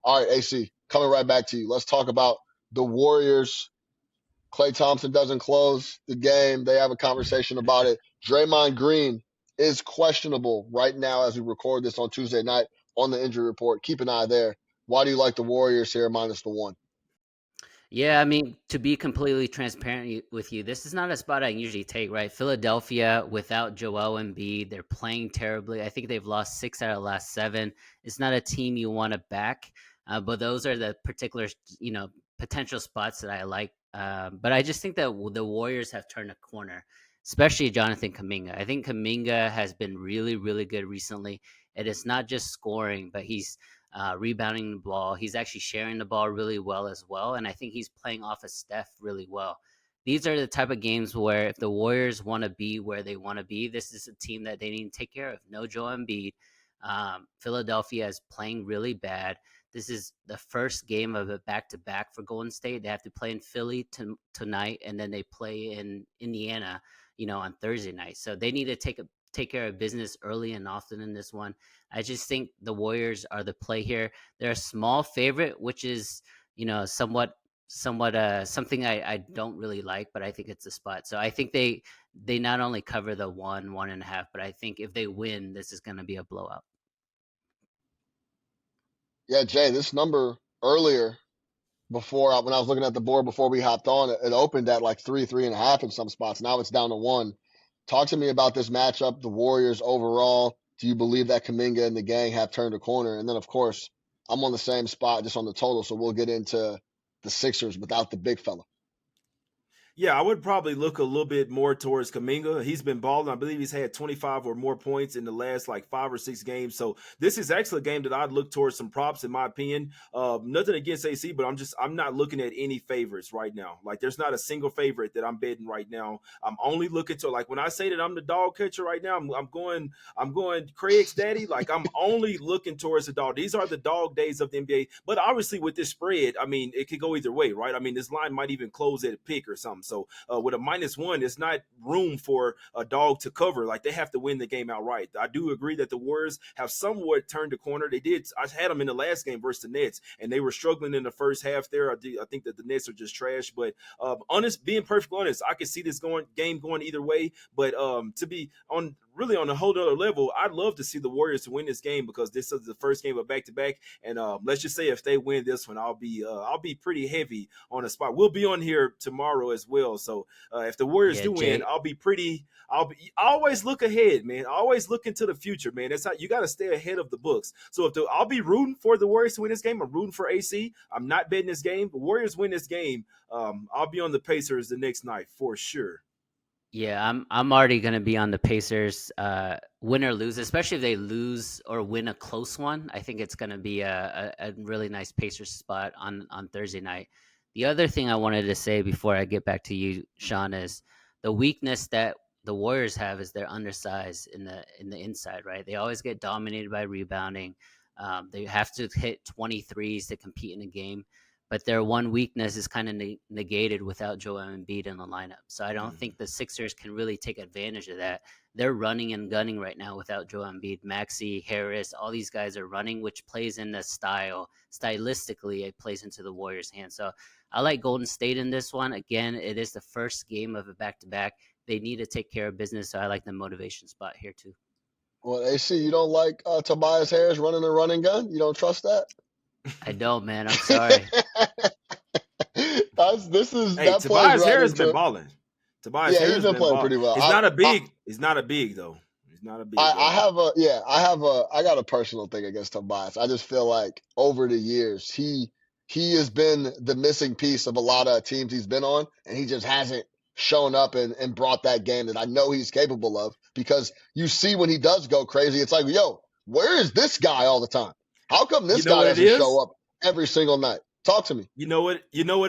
All right, AC, coming right back to you. Let's talk about the Warriors. Klay Thompson doesn't close the game. They have a conversation about it. Draymond Green is questionable right now as we record this on Tuesday night on the injury report. Keep an eye there. Why do you like the Warriors here minus the one? Yeah, I mean, to be completely transparent with you, this is not a spot I usually take, right? Philadelphia without Joel Embiid, they're playing terribly. I think they've lost 6 out of the last 7. It's not a team you want to back, but those are the particular, potential spots that I like. But I just think that the Warriors have turned a corner, especially Jonathan Kuminga. I think Kuminga has been really, really good recently. It is not just scoring, but he's rebounding the ball. He's actually sharing the ball really well as well. And I think he's playing off of Steph really well. These are the type of games where if the Warriors want to be where they want to be, this is a team that they need to take care of. No Joel Embiid. Philadelphia is playing really bad. This is the first game of a back-to-back for Golden State. They have to play in Philly tonight, and then they play in Indiana, on Thursday night. So they need to take care of business early and often in this one. I just think the Warriors are the play here. They're a small favorite, which is somewhat something I don't really like, but I think it's a spot. So I think they not only cover the 1.5, but I think if they win, this is going to be a blowout. Yeah, Jay, this number earlier when I was looking at the board before we hopped on, it opened at like 3.5 in some spots. Now it's down to 1. Talk to me about this matchup, the Warriors overall. Do you believe that Kuminga and the gang have turned a corner? And then, of course, I'm on the same spot just on the total, so we'll get into the Sixers without the big fella. Yeah, I would probably look a little bit more towards Kaminga. He's been balling. I believe he's had 25 or more points in the last like 5 or 6 games. So this is actually a game that I'd look towards some props, in my opinion. Nothing against AC, but I'm not looking at any favorites right now. Like there's not a single favorite that I'm betting right now. I'm only looking to, like, when I say that I'm the dog catcher right now, I'm going Craig's daddy. Like I'm only looking towards the dog. These are the dog days of the NBA. But obviously with this spread, I mean, it could go either way, right? I mean, this line might even close at a pick or something. So with a -1, it's not room for a dog to cover. Like they have to win the game outright. I do agree that the Warriors have somewhat turned the corner. They did. I had them in the last game versus the Nets, and they were struggling in the first half there. I think that the Nets are just trash. But being perfectly honest, I could see this game going either way. But to be on really on a whole other level, I'd love to see the Warriors to win this game because this is the first game of back-to-back. And let's just say if they win this one, I'll be pretty heavy on the spot. We'll be on here tomorrow as well. So if the Warriors Yeah, do win, Jay. I always look ahead, man. I always look into the future, man. That's how you got to stay ahead of the books. So I'll be rooting for the Warriors to win this game. I'm rooting for AC. I'm not betting this game. The Warriors win this game. I'll be on the Pacers the next night for sure. Yeah, I'm already gonna be on the Pacers, win or lose, especially if they lose or win a close one. I think it's gonna be a really nice Pacers spot on Thursday night. The other thing I wanted to say before I get back to you, Sean, is the weakness that the Warriors have is they're undersized in the inside, right? They always get dominated by rebounding. They have to hit 23s to compete in a game, but their one weakness is kind of negated without Joel Embiid in the lineup. So I don't think the Sixers can really take advantage of that. They're running and gunning right now without Joel Embiid. Maxey, Harris, all these guys are running, which plays in the stylistically, it plays into the Warriors' hands. So I like Golden State in this one. Again, it is the first game of a back-to-back. They need to take care of business, so I like the motivation spot here too. Well, AC, you don't like Tobias Harris running a running gun? You don't trust that? I don't, man. I'm sorry. Hey, That plays Tobias right Harris been into. balling. Tobias Yeah, he's Harris been been playing balling. pretty well. He's not a big. He's not a big though. He's not a big I guy. have I got a personal thing against Tobias. I just feel like over the years he has been the missing piece of a lot of teams he's been on, and he just hasn't shown up and brought that game that I know he's capable of. Because you see when he does go crazy, it's like, yo, where is this guy all the time? How come You this know guy what it doesn't show is? up every single night? Talk to me. You know what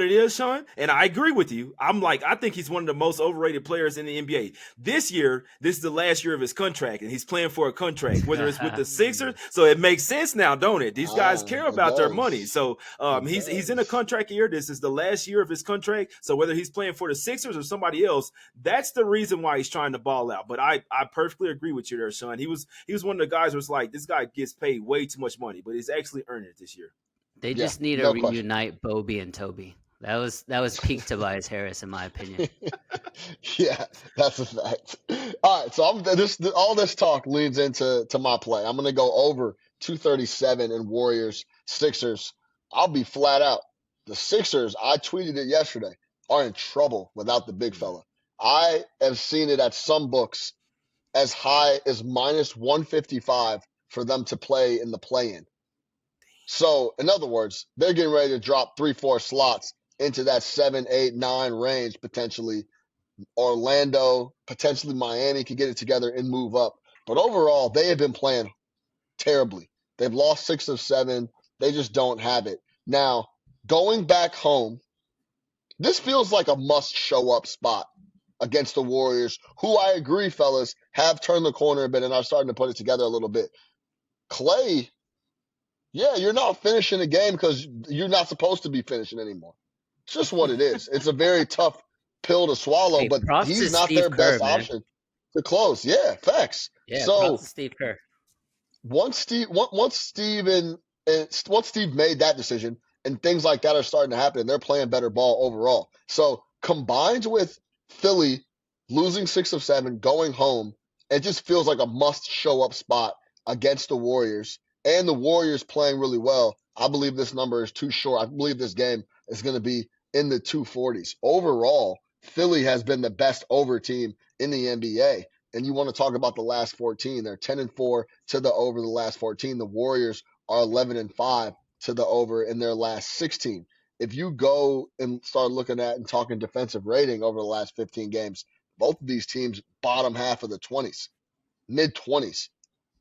it is, Sean? And I agree with you. I think he's one of the most overrated players in the NBA. This is the last year of his contract, and he's playing for a contract, whether it's with the Sixers. So it makes sense now, don't it? These guys care It about their money. does. So It he's in a does. contract year. This is the last year of his contract. So whether he's playing for the Sixers or somebody else, that's the reason why he's trying to ball out. But I perfectly agree with you there, Sean. He was one of the guys who was like, this guy gets paid way too much money, but he's actually earning it this year. They Yeah, just need to no question. reunite Bobby and Toby. That was peak Tobias Harris, in my opinion. Yeah, that's a fact. All right, so all this talk leads into my play. I'm going to go over 237 in Warriors Sixers. I'll be flat out. The Sixers, I tweeted it yesterday, are in trouble without the big fella. I have seen it at some books as high as minus 155 for them to play in the play-in. So, in other words, they're getting ready to drop 3-4 slots into that 7, 8, 9 range potentially. Orlando, potentially Miami could get it together and move up. But overall, they have been playing terribly. They've lost 6 of 7. They just don't have it. Now, going back home, this feels like a must show up spot against the Warriors, who I agree, fellas, have turned the corner a bit and are starting to put it together a little bit. Clay, yeah, you're not finishing a game because you're not supposed to be finishing anymore. It's just what it is. It's a very tough pill to swallow, Hey, but props to he's not Steve their Kerr, best man. option to close. Yeah, facts. Yeah, props So to Steve Kerr. once Steve made that decision and things like that are starting to happen, and they're playing better ball overall. So combined with Philly losing 6 of 7, going home, it just feels like a must show up spot against the Warriors, and the Warriors playing really well. I believe this number is too short. I believe this game is going to be in the 240s. Overall, Philly has been the best over team in the NBA. And you want to talk about the last 14. They're 10-4 to the over the last 14. The Warriors are 11-5 to the over in their last 16. If you go and start looking at and talking defensive rating over the last 15 games, both of these teams bottom half of the 20s, mid 20s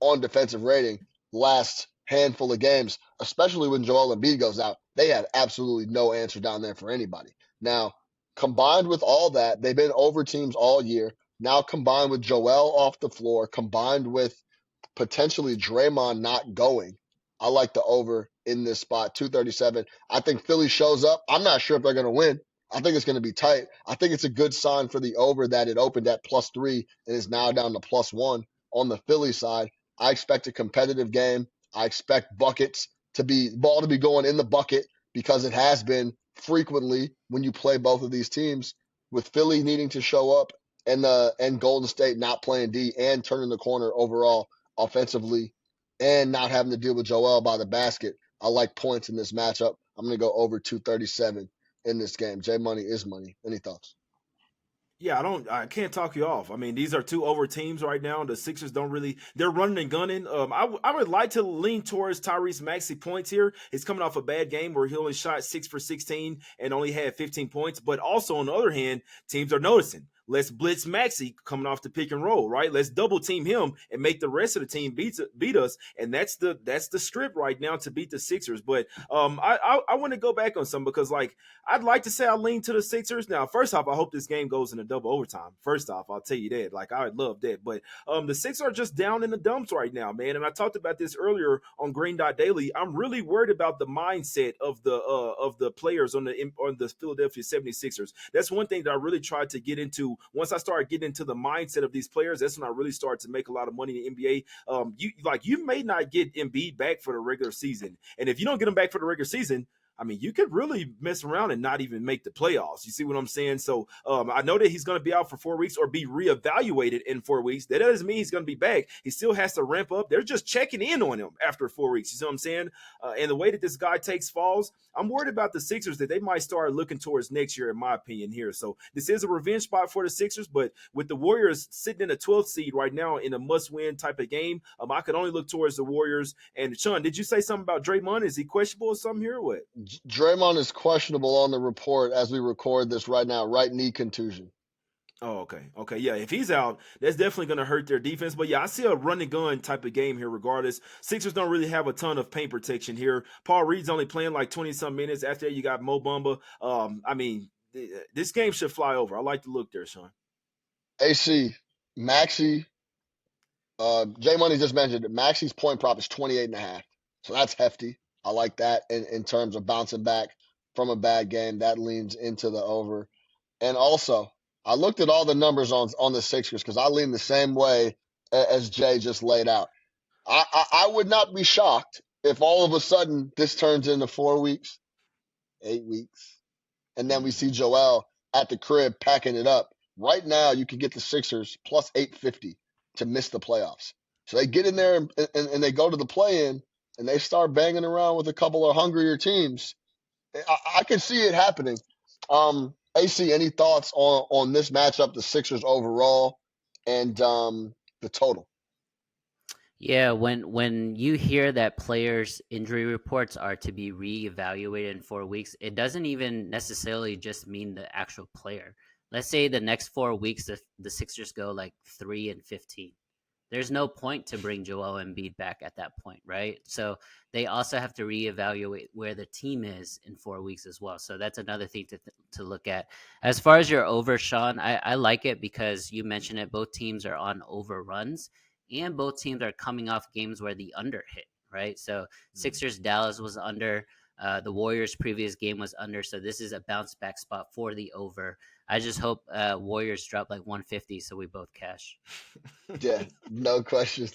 on defensive rating last handful of games, especially when Joel Embiid goes out. They have absolutely no answer down there for anybody. Now, combined with all that, they've been over teams all year. Now combined with Joel off the floor, combined with potentially Draymond not going, I like the over in this spot, 237. I think Philly shows up. I'm not sure if they're going to win. I think it's going to be tight. I think it's a good sign for the over that it opened at +3 and is now down to +1 on the Philly side. I expect a competitive game. I expect ball to be going in the bucket because it has been frequently when you play both of these teams, with Philly needing to show up and Golden State not playing D and turning the corner overall offensively and not having to deal with Joel by the basket. I like points in this matchup. I'm going to go over 237 in this game. J Money is money. Any thoughts? Yeah, I can't talk you off. I mean, these are two over teams right now. The Sixers don't really, they're running and gunning. I would like to lean towards Tyrese Maxey points here. He's coming off a bad game where he only shot 6 for 16 and only had 15 points. But also on the other hand, teams are noticing. Let's blitz Maxey coming off the pick and roll, right? Let's double team him and make the rest of the team beat us. And that's the script right now to beat the Sixers. But I want to go back on some because like I'd like to say I lean to the Sixers. Now, first off, I hope this game goes in a double overtime. First off, I'll tell you that. Like I would love that. But the Sixers are just down in the dumps right now, man. And I talked about this earlier on Green Dot Daily. I'm really worried about the mindset of the players on the Philadelphia 76ers. That's one thing that I really tried to get into. Once I started getting into the mindset of these players, that's when I really started to make a lot of money in the NBA. You may not get Embiid back for the regular season, and if you don't get him back for the regular season, I mean, you could really mess around and not even make the playoffs. You see what I'm saying? So I know that he's going to be out for 4 weeks or be reevaluated in 4 weeks. That doesn't mean he's going to be back. He still has to ramp up. They're just checking in on him after 4 weeks. You see what I'm saying? And the way that this guy takes falls, I'm worried about the Sixers that they might start looking towards next year, in my opinion, here. So this is a revenge spot for the Sixers, but with the Warriors sitting in a 12th seed right now in a must-win type of game, I could only look towards the Warriors. And Sean, did you say something about Draymond? Is he questionable or something here or what? Draymond is questionable on the report as we record this right now. Right knee contusion. Oh, okay. Okay. Yeah. If he's out, that's definitely going to hurt their defense. But yeah, I see a run and gun type of game here regardless. Sixers don't really have a ton of paint protection here. Paul Reed's only playing like 20-some minutes. After that, you got Mo Bamba. I mean, this game should fly over. I like the look there, Sean. AC, Maxey, J Money just mentioned it. Maxey's point prop is 28.5. So that's hefty. I like that in terms of bouncing back from a bad game. That leans into the over. And also, I looked at all the numbers on the Sixers because I lean the same way as Jay just laid out. I would not be shocked if all of a sudden this turns into 4 weeks, 8 weeks, and then we see Joel at the crib packing it up, right now you can get the Sixers plus 850 to miss the playoffs. So they get in there and they go to the play-in and they start banging around with a couple of hungrier teams. I can see it happening. AC, any thoughts on this matchup, the Sixers overall, and the total? Yeah, when you hear that players' injury reports are to be reevaluated in 4 weeks, it doesn't even necessarily just mean the actual player. Let's say the next 4 weeks, the Sixers go like 3-15. There's no point to bring Joel Embiid back at that point, right? So they also have to reevaluate where the team is in 4 weeks as well. So that's another thing to look at. As far as your over, Sean, I like it because you mentioned it. Both teams are on overruns, and both teams are coming off games where the under hit, right? So Sixers Dallas was under. The Warriors' previous game was under, so this is a bounce back spot for the over. I just hope Warriors drop like 150 so we both cash. Yeah, no questions.